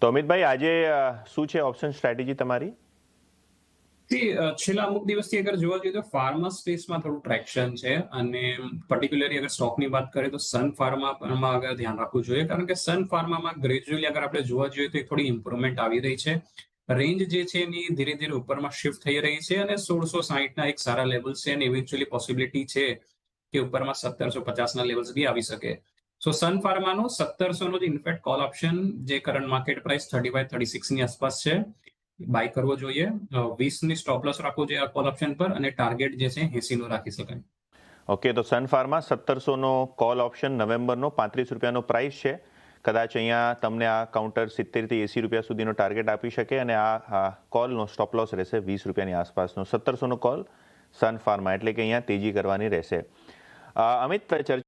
તો અમિતભાઈ આજે શું છે ઓપ્શન સ્ટ્રેટેજી તમારી? છેલ્લા અમુક દિવસથી અગર જોવા જઈએ તો ફાર્મા સ્પેસમાં થોડું ટ્રેક્શન છે અને પર્ટિક્યુલરલી અગર સ્ટોકની વાત કરીએ તો સન ફાર્મામાં અગર ધ્યાન રાખવું જોઈએ, કારણ કે સન ફાર્મામાં ગ્રેજ્યુઅલી અગર આપણે જોવા જોઈએ તો થોડી ઇમ્પ્રુવમેન્ટ આવી રહી છે. રેન્જ જે છે એની ધીરે ધીરે ઉપરમાં શિફ્ટ થઈ રહી છે અને 1660ના એક સારા લેવલ છે અને ઇવેન્ચ્યુઅલી પોસિબિલિટી છે કે ઉપરમાં 1750ના લેવલ્સ બી આવી શકે. સો સન ફાર્માનો 1700નો જ ઇનફેક્ટ કોલ ઓપ્શન જે કરંટ માર્કેટ પ્રાઇસ 35-36ની આસપાસ છે, બાય કરવો જોઈએ. 20ની સ્ટોપ લોસ રાખવો જોઈએ આ કોલ ઓપ્શન પર અને ટાર્ગેટ જે છે 80 નો રાખી શકાય. ઓકે, તો સન ફાર્મા 1700નો કોલ ઓપ્શન નવેમ્બરનો 35 રૂપિયાનો પ્રાઇસ છે. કદાચ અહીંયા તમને આ કાઉન્ટર 70થી 80 રૂપિયા સુધીનો ટાર્ગેટ આપી શકે અને આ કોલનો સ્ટોપ લોસ રહેશે 20 રૂપિયાની આસપાસનો. 1700નો કોલ સન ફાર્મા એટલે કે અહીંયા તેજી કરવાની રહેશે. અમિત, ચર્ચા